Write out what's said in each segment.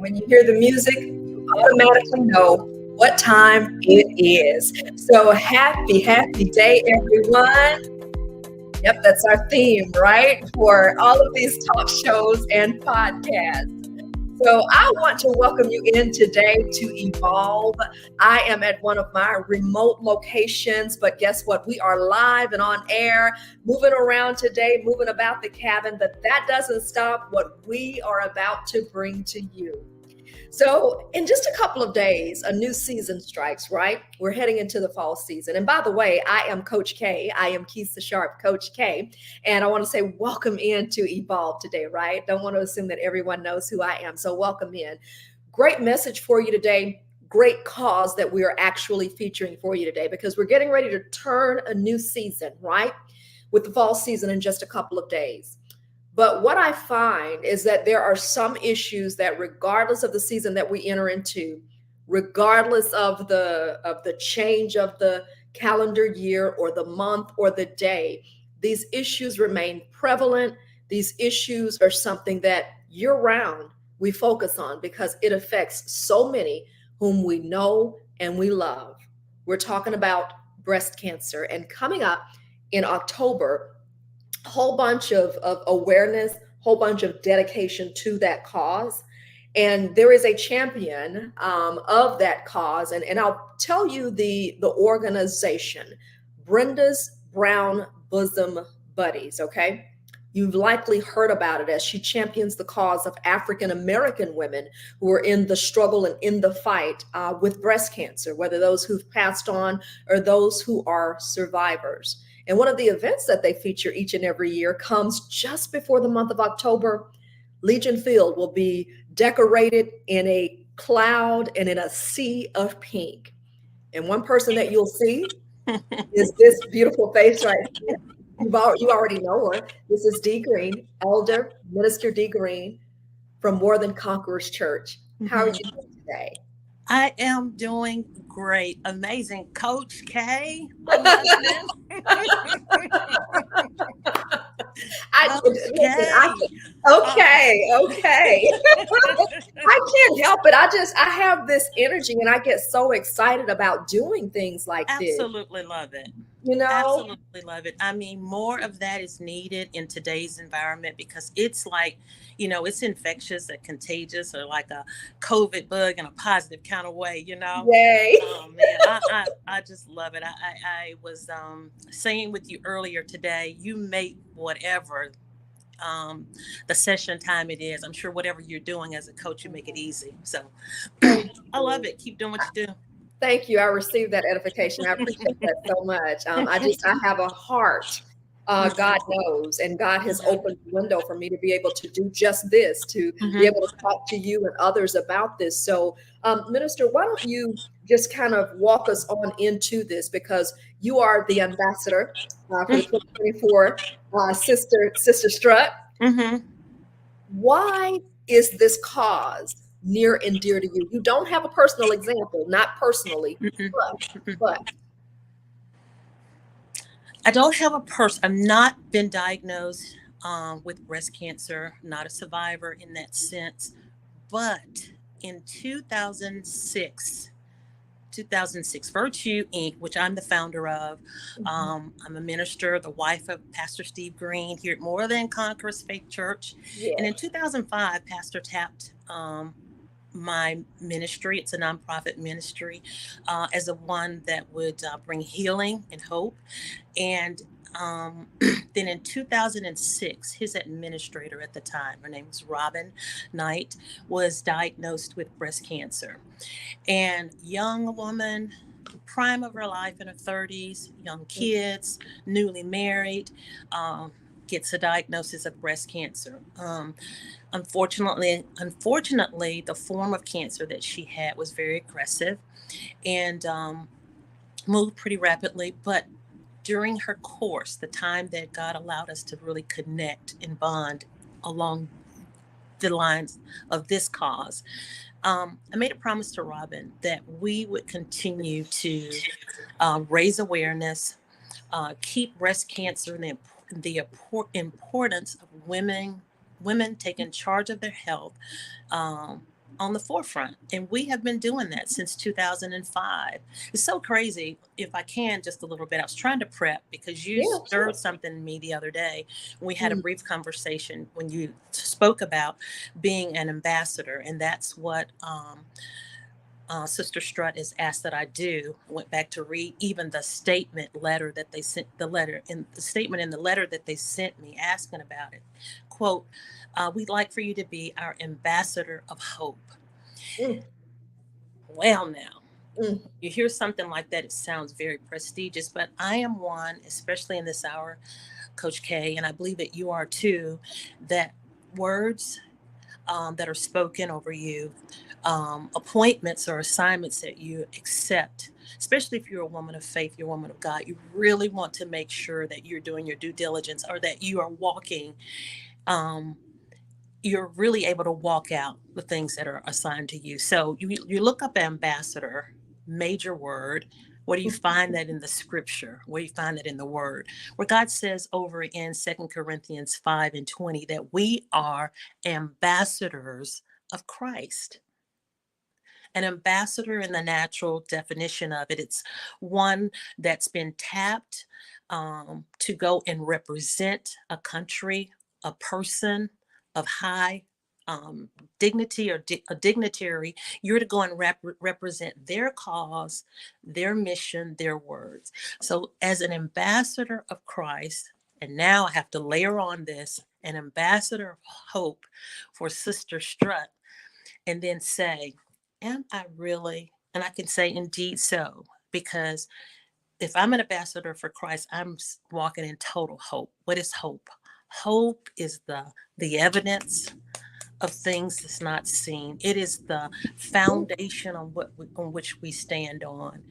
When you hear the music, you automatically know what time it is. So happy day, everyone. Yep, that's our theme, right? For all of these talk shows and podcasts. So I want to welcome you in today to Evolve. I am at one of my remote locations, but guess what? We are live and on air, moving around today, moving about the cabin, but that doesn't stop what we are about to bring to you. So in just a couple of days, a new season strikes, right? We're heading into the fall season. And by the way, I am Coach K. I am Keith Sharp, Coach K. And I want to say welcome in to Evolve today, right? Don't want to assume that everyone knows who I am. So welcome in. Great message for you today. Great cause that we are actually featuring for you today because we're getting ready to turn a new season, right? With the fall season in just a couple of days. But what I find is that there are some issues that regardless of the season that we enter into, regardless of the change of the calendar year or the month or the day, these issues remain prevalent. These issues are something that year round we focus on because it affects so many whom we know and we love. We're talking about breast cancer, and coming up in October, whole bunch of awareness, whole bunch of dedication to that cause. And there is a champion of that cause. And I'll tell you the organization, Brenda's Brown Bosom Buddies, okay? You've likely heard about it as she champions the cause of African American women who are in the struggle and in the fight with breast cancer, whether those who've passed on or those who are survivors. And one of the events that they feature each and every year comes just before the month of October. Legion Field will be decorated in a cloud and in a sea of pink. And one person that you'll see is this beautiful face right here. You already know her. This is Dee Green, Elder Minister Dee Green from More Than Conquerors Church. How are you doing today? I am doing great. Amazing. Coach K. I'm listening. Okay. I can't help it. I have this energy and I get so excited about doing things like this. Absolutely love it. You know? Absolutely love it. I mean, more of that is needed in today's environment because it's like, it's infectious and contagious or like a COVID bug in a positive kind of way, Yay. Oh, man, I just love it. I was saying with you earlier today, you make whatever the session time it is. I'm sure whatever you're doing as a coach, you make it easy. So I love it. Keep doing what you do. Thank you. I received that edification. I appreciate that so much. I have a heart. God knows, and God has opened the window for me to be able to do just this, to be able to talk to you and others about this. So, Minister, why don't you just kind of walk us on into this, because you are the ambassador for the 2024 Sistah Strut. Why is this cause near and dear to you? You don't have a personal example, not personally, but I don't have I've not been diagnosed with breast cancer, not a survivor in that sense. But in 2006, Virtue Inc., which I'm the founder of, I'm a minister, the wife of Pastor Steve Green here at More Than Conquerors Faith Church. Yeah. And in 2005, Pastor tapped my ministry, it's a nonprofit ministry, as a one that would bring healing and hope. And then in 2006, his administrator at the time, her name was Robin Knight, was diagnosed with breast cancer. And young woman, prime of her life in her 30s, young kids, newly married, gets a diagnosis of breast cancer. Unfortunately, the form of cancer that she had was very aggressive and moved pretty rapidly. But during her course, the time that God allowed us to really connect and bond along the lines of this cause, I made a promise to Robin that we would continue to raise awareness, keep breast cancer and the importance of women taking charge of their health, on the forefront. And we have been doing that since 2005. It's so crazy. If I can, just a little bit, I was trying to prep because you Yeah, stirred sure. something in me the other day. We had a Mm, brief conversation when you spoke about being an ambassador. And that's what Sister Strut is asked that I do. I went back to read even the statement letter that they sent, the letter in the statement in the letter that they sent me asking about it. Quote, we'd like for you to be our ambassador of hope. mm, Well, now, mm, you hear something like that, it sounds very prestigious, but I am one, especially in this hour, Coach K, and I believe that you are too, that words that are spoken over you, appointments or assignments that you accept, especially if you're a woman of faith, you're a woman of God, you really want to make sure that you're doing your due diligence or that you are walking, um, you're really able to walk out the things that are assigned to you. So you look up ambassador, major word. Where do you mm, find that in the scripture? Where do you find it in the word? Where God says over in 2 Corinthians 5:20 that we are ambassadors of Christ. An ambassador, in the natural definition of it, it's one that's been tapped to go and represent a country, a person of high um, dignity or a dignitary. You're to go and represent their cause, their mission, their words. So, as an ambassador of Christ, and now I have to layer on this, an ambassador of hope for Sister Strut, and then say, am I really? And I can say, indeed so, because if I'm an ambassador for Christ, I'm walking in total hope. What is hope? Hope is the evidence of things that's not seen. It is the mm, foundation on which we stand on.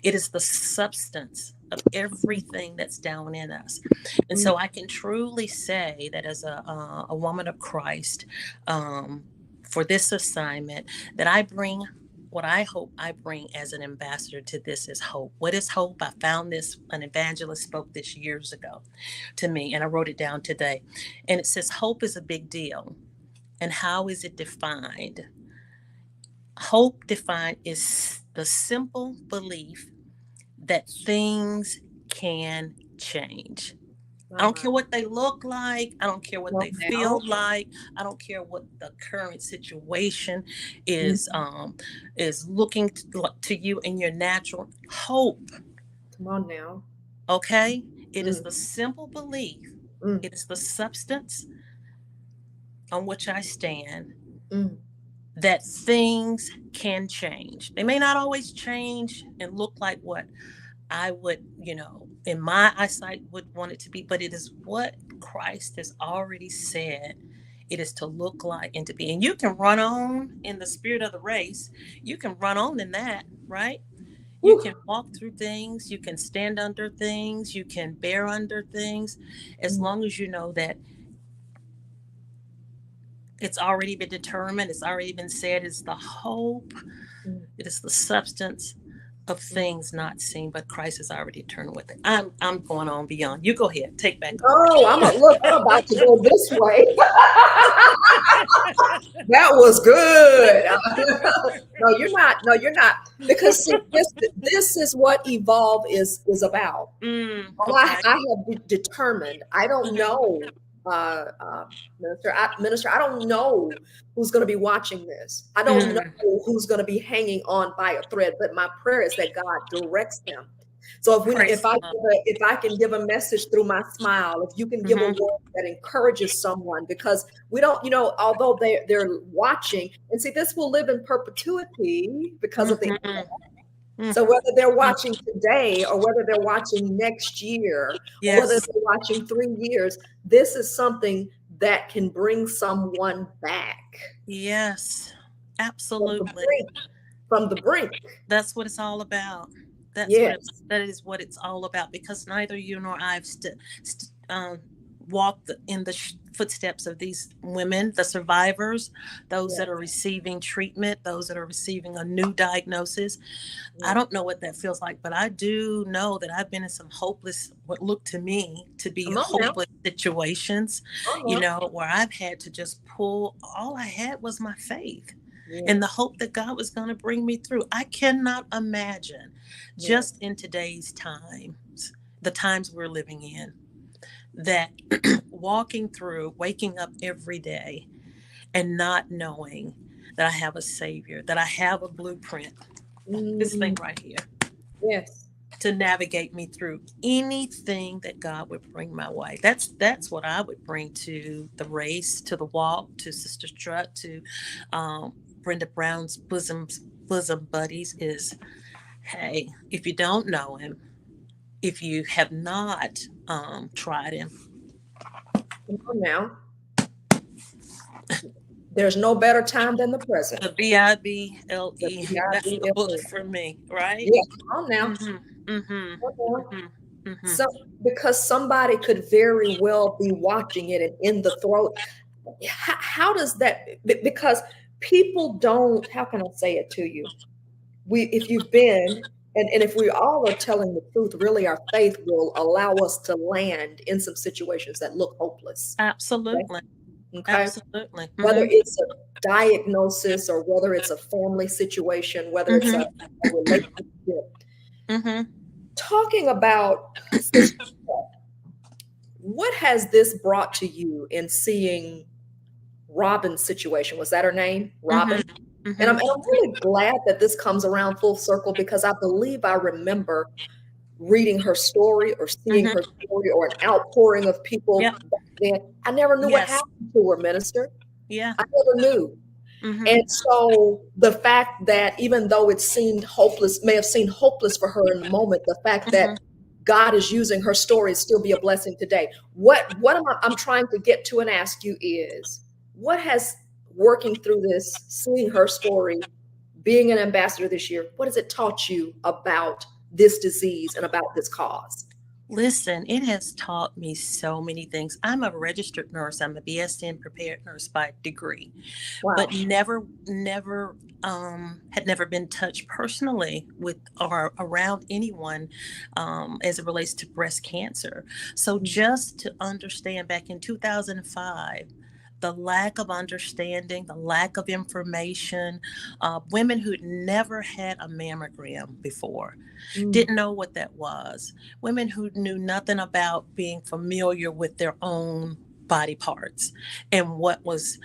It is the substance of everything that's down in us. And mm, so I can truly say that as a woman of Christ, um, for this assignment, that I bring what I hope I bring as an ambassador to this is hope. What is hope? I found this, an evangelist spoke this years ago to me, and I wrote it down today. And it says, hope is a big deal. And how is it defined? Hope defined is the simple belief that things can change. I don't uh-huh. care what they look like. I don't care what Well, they now, feel like. I don't care what the current situation mm, is looking to you in your natural hope. come on now. Okay, it is Mm, the simple belief. mm, It is the substance on which I stand mm, that things can change. They may not always change and look like what I would, in my eyesight would want it to be, but it is what Christ has already said it is to look like and to be. And you can run on in the spirit of the race. You can run on in that, right? You can whew, walk through things, you can stand under things, you can bear under things, as mm, long as you know that it's already been determined, it's already been said, it's the hope, mm, it is the substance of mm. things not seen, but Christ has already turned with it. I'm going on beyond. You go ahead, take back over. Oh, I'm about to go this way. That was good. No, you're not. No, you're not. Because see, this is what evolve is about. Well, Okay. I have determined. I don't Mhm. know, minister. Minister, I don't know who's going to be watching this. I don't know Mm. who's going to be hanging on by a thread. But my prayer is that God directs them. So Praise God. if I can give a message through my smile, if you can give a Hmm. word that encourages someone, because we don't, although they're watching, and see, this will live in perpetuity because of the. Hmm. Hmm. So whether they're watching today or whether they're watching next year or whether Yes. they're watching 3 years, this is something that can bring someone back Yes. from the Absolutely. brink. From the brink. That's what it's all about. Yes. That is what it's all about, because neither you nor I've walked in the footsteps of these women, the survivors, those Yes. that are receiving treatment, those that are receiving a new diagnosis. I Yes. don't know what that feels like, but I do know that I've been in some hopeless, what looked to me to be Come on now. hopeless situations, Come on now. where I've had to just pull, all I had was my faith. and the hope that God was going to bring me through. I cannot imagine just in today's times, the times we're living in, that waking up every day and not knowing that I have a savior, that I have a blueprint, this thing right here, Yes. to navigate me through anything that God would bring my way. That's what I would bring to the race, to the walk, to Sistah Strut, to Brenda Brown's bosom buddies is, hey, if you don't know him, if you have not tried him. Come on now. There's no better time than the present. The Bible. That's the book for me, right? Yeah, come on now. Mm-hmm, mm-hmm, mm-hmm, mm-hmm. So, because somebody could very well be watching it and in the throat. How does that? Because people don't. How can I say it to you? If you've been, and if we all are telling the truth, really, our faith will allow us to land in some situations that look hopeless. Absolutely. Okay. Absolutely. Mm-hmm. Whether it's a diagnosis or whether it's a family situation, whether it's a relationship. Mm-hmm. Talking about what has this brought to you in seeing Robin's situation? Was that her name? Robin? Mm-hmm. And I'm really glad that this comes around full circle, because I believe I remember reading her story or seeing her story or an outpouring of people back then. I never knew what happened to her, minister. Yeah. I never knew. And so the fact that even though it seemed hopeless, may have seemed hopeless for her in the moment, the fact that God is using her story to still be a blessing today. What I'm trying to get to and ask you is, what has working through this, seeing her story, being an ambassador this year, what has it taught you about this disease and about this cause? Listen, it has taught me so many things. I'm a registered nurse. I'm a BSN prepared nurse by degree, but never had never been touched personally with or around anyone as it relates to breast cancer. So just to understand, back in 2005, the lack of understanding, the lack of information, women who'd never had a mammogram before, didn't know what that was. Women who knew nothing about being familiar with their own body parts and what was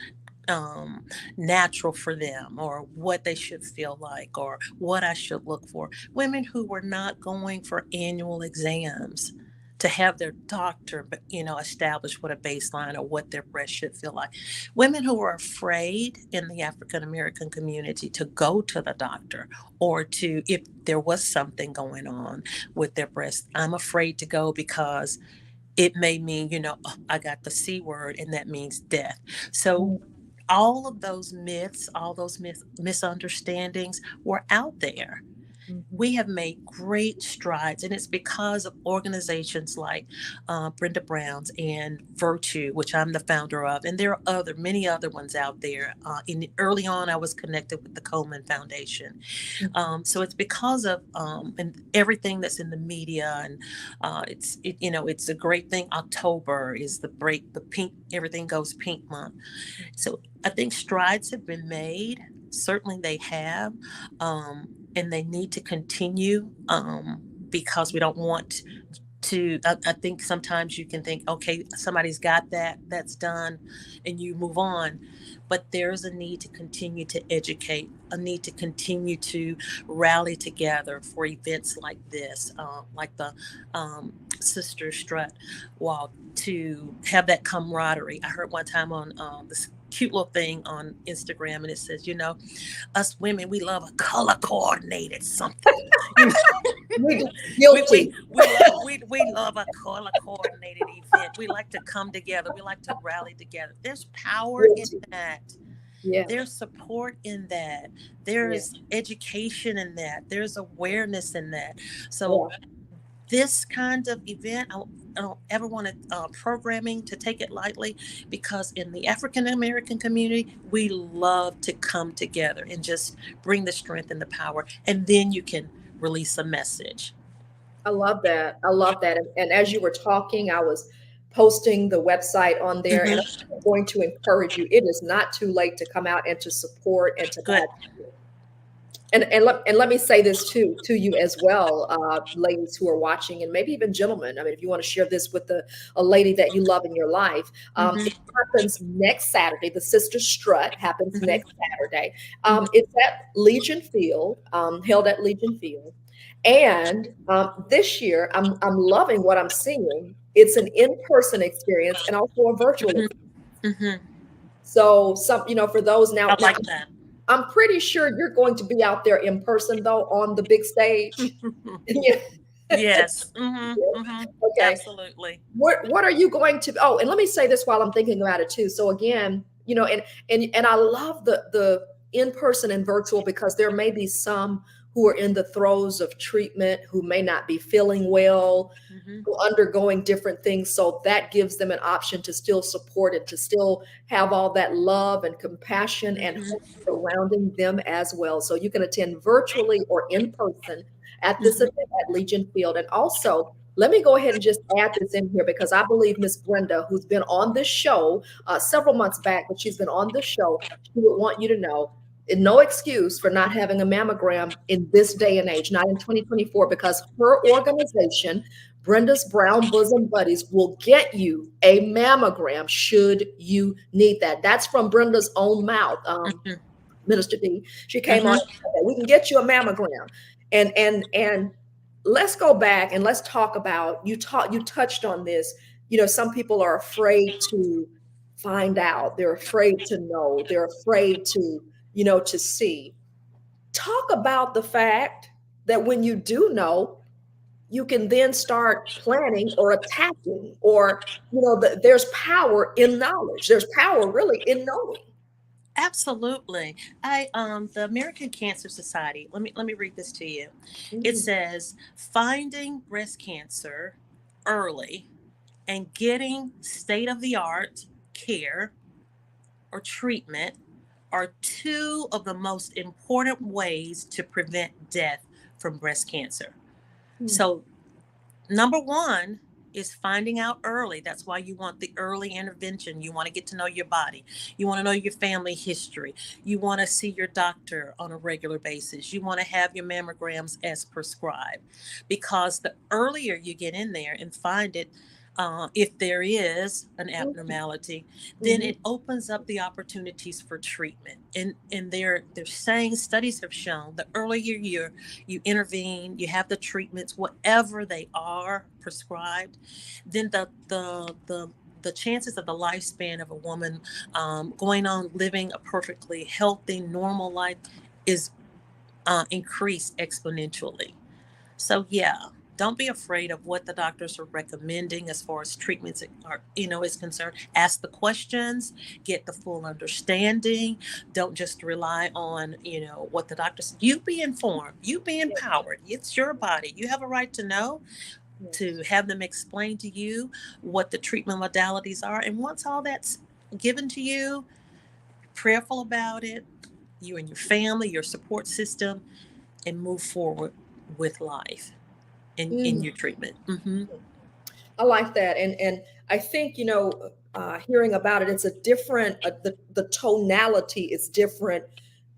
natural for them, or what they should feel like, or what I should look for. Women who were not going for annual exams to have their doctor, establish what a baseline or what their breast should feel like. Women who were afraid in the African American community to go to the doctor, or to, if there was something going on with their breast, I'm afraid to go because it may mean, I got the C word and that means death. So all of those myths, all those misunderstandings were out there. We have made great strides, and it's because of organizations like Brenda Brown's and Virtue, which I'm the founder of, and there are many other ones out there. Early on, I was connected with the Coleman Foundation, so it's because of and everything that's in the media, and it's a great thing. October is the pink, everything goes pink month. So I think strides have been made. Certainly, they have. And they need to continue because we don't want to. I think sometimes you can think, okay, somebody's got that's done, and you move on. But there's a need to continue to educate, a need to continue to rally together for events like this, like the Sistah Strut walk, to have that camaraderie. I heard one time on this cute little thing on Instagram, and it says, us women, we love a color coordinated something. we love a color coordinated event. We like to come together. We like to rally together. There's power in that. Yeah. There's support in that. There's education in that. There's awareness in that. So this kind of event, I don't ever want programming to take it lightly, because in the African American community, we love to come together and just bring the strength and the power, and then you can release a message. I love that. And as you were talking, I was posting the website on there, and Mm-hmm. I'm going to encourage you. It is not too late to come out and to support and to Good. buy. And let me say this too to you as well, ladies who are watching, and maybe even gentlemen. I mean, if you want to share this with a lady that you love in your life, Mm-hmm. it happens next Saturday. The Sistah Strut happens Mm-hmm. next Saturday. Mm-hmm. It's at Legion Field, held at Legion Field. And this year, I'm loving what I'm seeing. It's an in-person experience and also a virtual experience. Mm-hmm. So for those I now, like that. I'm pretty sure you're going to be out there in person though on the big stage. Yeah. Yes. Mm-hmm. Mm-hmm. Okay. Absolutely. What are you going to? Oh, and let me say this while I'm thinking about it too. So again, and I love the in person and virtual, because there may be some who are in the throes of treatment who may not be feeling well, Mm-hmm. who are undergoing different things. So that gives them an option to still support it, to still have all that love and compassion and Mm-hmm. hope surrounding them as well. So you can attend virtually or in person at this Mm-hmm. event at Legion Field. And also, let me go ahead and just add this in here, because I believe Miss Brenda, who's been on this show several months back, but she's been on this show, she would want you to know, no excuse for not having a mammogram in this day and age, not in 2024, because her organization, Brenda's Brown Bosom Buddies, will get you a mammogram should you need that. That's from Brenda's own mouth. Minister D, she came on Mm-hmm. and said that we can get you a mammogram. And let's go back and let's talk about, you touched on this. Some people are afraid to find out. They're afraid to know. They're afraid to see. Talk about the fact that when you do know, you can then start planning or attacking, or there's power in knowledge. There's power really in knowing. Absolutely. The American Cancer Society, let me read this to you. It Mhm. says finding breast cancer early and getting state of the art care or treatment are two of the most important ways to prevent death from breast cancer. Mhm. So number one is finding out early. That's why you want the early intervention. You want to get to know your body. You want to know your family history. You want to see your doctor on a regular basis. You want to have your mammograms as prescribed. Because the earlier you get in there and find it, if there is an abnormality, then Mhm. it opens up the opportunities for treatment. And they're saying, studies have shown, the earlier you intervene, you have the treatments, whatever they are prescribed, then the chances of the lifespan of a woman going on living a perfectly healthy, normal life is increased exponentially. So yeah, don't be afraid of what the doctors are recommending as far as treatments are, is concerned. Ask the questions, get the full understanding. Don't just rely on, what the doctors. You be informed. You be empowered. It's your body. You have a right to know, Yes. to have them explain to you what the treatment modalities are. And once all that's given to you, prayerful about it, you and your family, your support system, and move forward with life in Mhm. your treatment. Mm-hmm. I like that, and I think hearing about it, it's a different. The tonality is different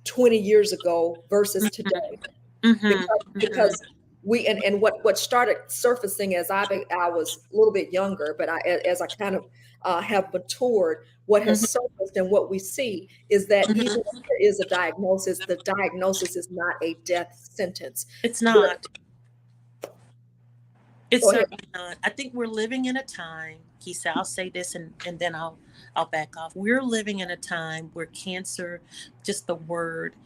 20 years ago versus today, because Mm-hmm. Mm-hmm. because we and what started surfacing as I was a little bit younger, but as I kind of have matured, what has Mm-hmm. surfaced and what we see is that even Mm-hmm. if there is a diagnosis, the diagnosis is not a death sentence. It's There- not. It's Go ahead. certainly not. I think we're living in a time, Kisa, I'll say this and then I'll back off. We're living in a time where cancer, just the word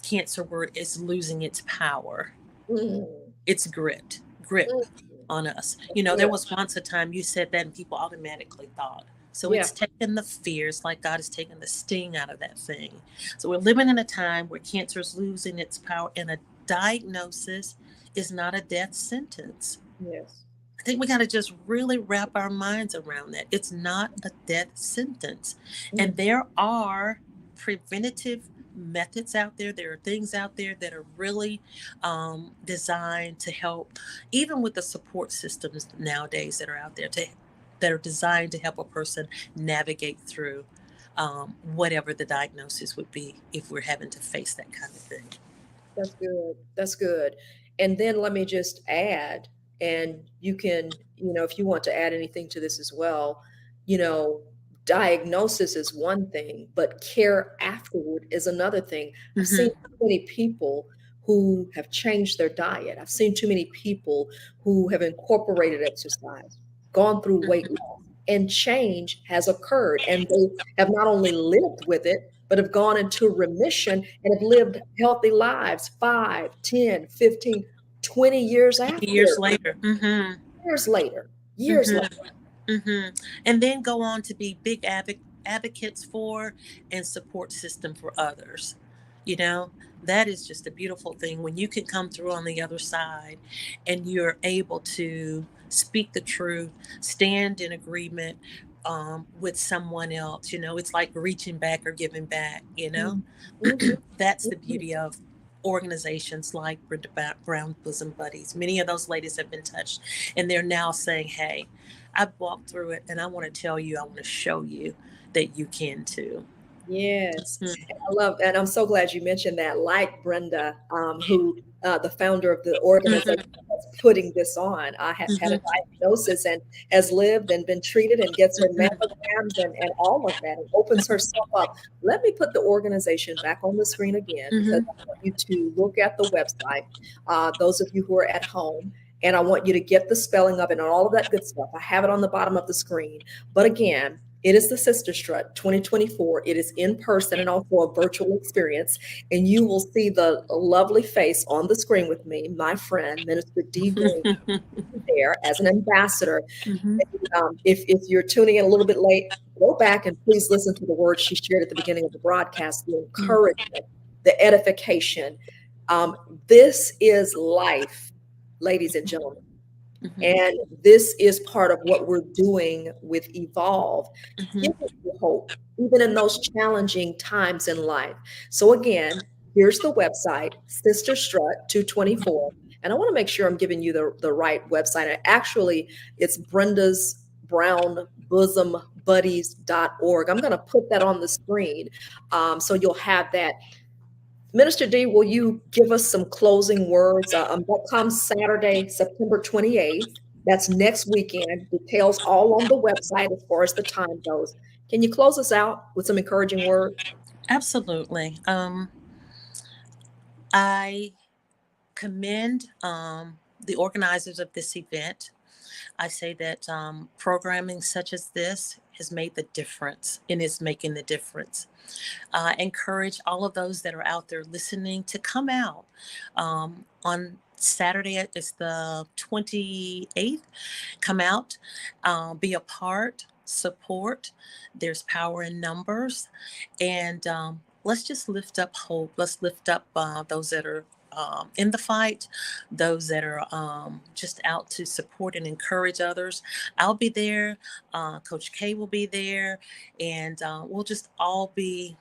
cancer word, is losing its power. Mhm. Its grip Mhm. on us. There Yeah, was once a time you said that and people automatically thought. So yeah. it's taken the fears, like God has taken the sting out of that thing. So we're living in a time where cancer is losing its power and a diagnosis is not a death sentence. Yes. I think we got to just really wrap our minds around that. It's not a death sentence. And Mm. there are preventative methods out there. There are things out there that are really designed to help, even with the support systems nowadays that are out there, to that are designed to help a person navigate through whatever the diagnosis would be if we're having to face that kind of thing. That's good. That's good. And then let me just add, and you can, if you want to add anything to this as well, you know, diagnosis is one thing, but care afterward is another thing. I've seen too many people who have changed their diet. I've seen too many people who have incorporated exercise, gone through weight loss, and change has occurred. And they have not only lived with it, but have gone into remission and have lived healthy lives 5, 10, 15, 20 years after. Years later. Years later. Years later. And then go on to be big advocates for and support system for others. That is just a beautiful thing when you can come through on the other side and you're able to speak the truth, stand in agreement with someone else. It's like reaching back or giving back. That's the beauty of organizations like Brenda Brown Bosom Buddies. Many of those ladies have been touched, and they're now saying, hey, I've walked through it, and I want to tell you, I want to show you that you can too. Yes. I love, and I'm so glad you mentioned that, like Brenda, who the founder of the organization that's putting this on, has had a diagnosis and has lived and been treated and gets her mammograms and all of that and opens herself up. Let me put the organization back on the screen again, because I want you to look at the website, those of you who are at home, and I want you to get the spelling of it and all of that good stuff. I have it on the bottom of the screen. But again, it is the Sistah Strut 2024. It is in person and also a virtual experience. And you will see the lovely face on the screen with me, my friend, Minister D. Green, there as an ambassador. If you're tuning in a little bit late, go back and please listen to the words she shared at the beginning of the broadcast, the encouragement, the edification. This is life, ladies and gentlemen. And this is part of what we're doing with Evolve, giving you hope, even in those challenging times in life. So again, here's the website, Sistah Strut 224. And I want to make sure I'm giving you the right website. And actually, it's Brenda's Brown Bosom Buddies.org. I'm going to put that on the screen so you'll have that. Minister D, will you give us some closing words? That comes Saturday, September 28th. That's next weekend. Details all on the website as far as the time goes. Can you close us out with some encouraging words? Absolutely. I commend the organizers of this event. I say that programming such as this has made the difference and is making the difference. Encourage all of those that are out there listening to come out on Saturday. It's the 28th. Come out, be a part, support. There's power in numbers, and let's just lift up hope. Let's lift up those that are in the fight, those that are just out to support and encourage others. I'll be there. Coach K will be there, and we'll just all be,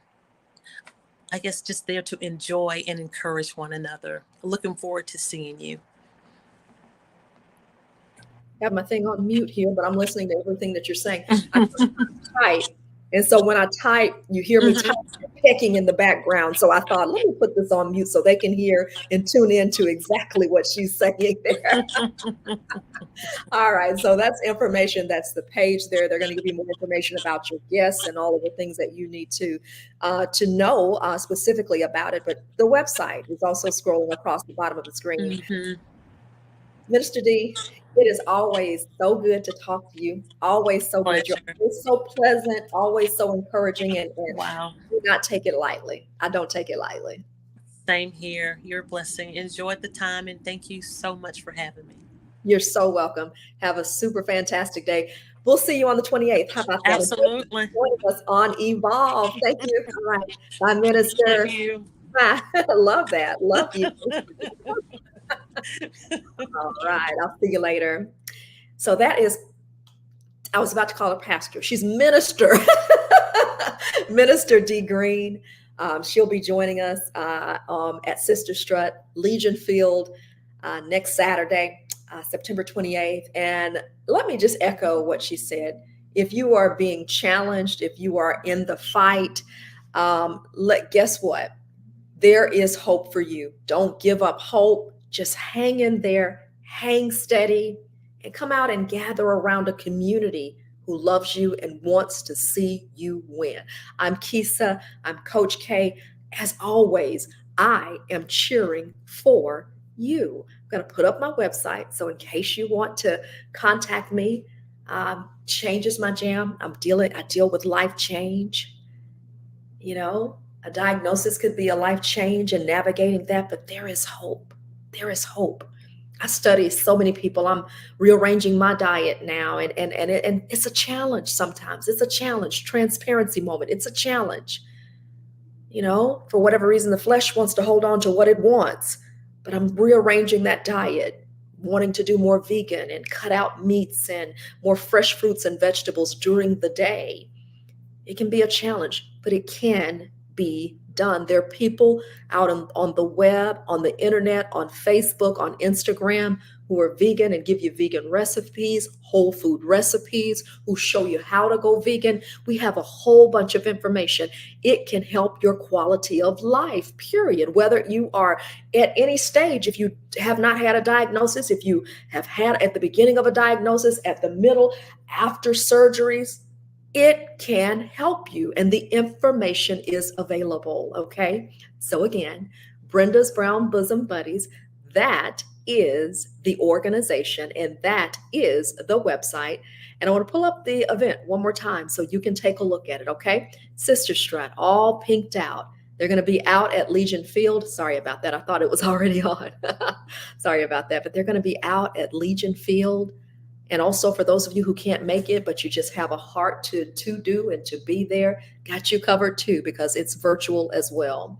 I guess, just there to enjoy and encourage one another. Looking forward to seeing you. I have my thing on mute here, but I'm listening to everything that you're saying. I type, and so when I type, you hear me pecking in the background. So I thought, let me put this on mute so they can hear and tune in to exactly what she's saying there. All right, so that's information. That's the page there. They're going to give you more information about your guests and all of the things that you need to know specifically about it. But the website is also scrolling across the bottom of the screen. Minister D, it is always so good to talk to you. Always so good. You're always so pleasant, always so encouraging, and wow, do not take it lightly. I don't take it lightly. Same here. You're a blessing. Enjoyed the time, and thank you so much for having me. You're so welcome. Have a super fantastic day. We'll see you on the 28th. How about that? Absolutely. Join us on Evolve. Thank you. All right. Bye, Minister. Love you. Bye. Love that. Love you. All right. I'll see you later. So that is, I was about to call her pastor. She's minister. Minister D. Green. She'll be joining us at Sistah Strut, Legion Field next Saturday. September 28th. And let me just echo what she said. If you are being challenged, if you are in the fight, guess what? There is hope for you. Don't give up hope. Just hang in there, hang steady, and come out and gather around a community who loves you and wants to see you win. I'm Kisa. I'm Coach K. As always, I am cheering for you. I'm going to put up my website. So in case you want to contact me, change is my jam. I deal with life change. You know, a diagnosis could be a life change and navigating that, but there is hope. There is hope. I study so many people. I'm rearranging my diet now, and it's a challenge sometimes. It's a challenge. Transparency moment. It's a challenge. You know, for whatever reason, the flesh wants to hold on to what it wants, but I'm rearranging that diet, wanting to do more vegan and cut out meats and more fresh fruits and vegetables during the day. It can be a challenge, but it can be done. There are people out on the web, on the internet, on Facebook, on Instagram, who are vegan and give you vegan recipes, whole food recipes, who show you how to go vegan. We have a whole bunch of information. It can help your quality of life, period. Whether you are at any stage, if you have not had a diagnosis, if you have had at the beginning of a diagnosis, at the middle, after surgeries, it can help you, and the information is available. Okay. So again, Brenda's Brown Bosom Buddies, that is the organization, and that is the website. And I want to pull up the event one more time so you can take a look at it. Okay. Sistah Strut, all pinked out. They're going to be out at Legion Field. Sorry about that. I thought it was already on. Sorry about that. But they're going to be out at Legion Field. And also for those of you who can't make it, but you just have a heart to do and to be there, got you covered too, because it's virtual as well.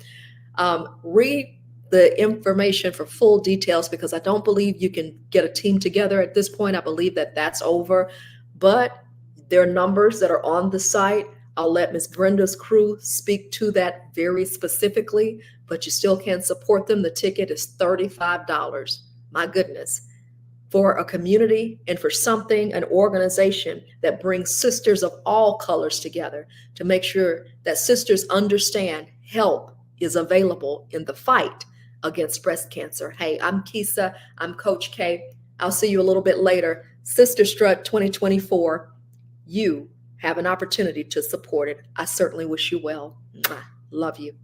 Read the information for full details, because I don't believe you can get a team together at this point. I believe that that's over, but there are numbers that are on the site. I'll let Ms. Brenda's crew speak to that very specifically, but you still can support them. The ticket is $35. My goodness. For a community and for something, an organization that brings sisters of all colors together to make sure that sisters understand help is available in the fight against breast cancer. Hey, I'm Kisa. I'm Coach K. I'll see you a little bit later. Sistah Strut 2024. You have an opportunity to support it. I certainly wish you well. Love you.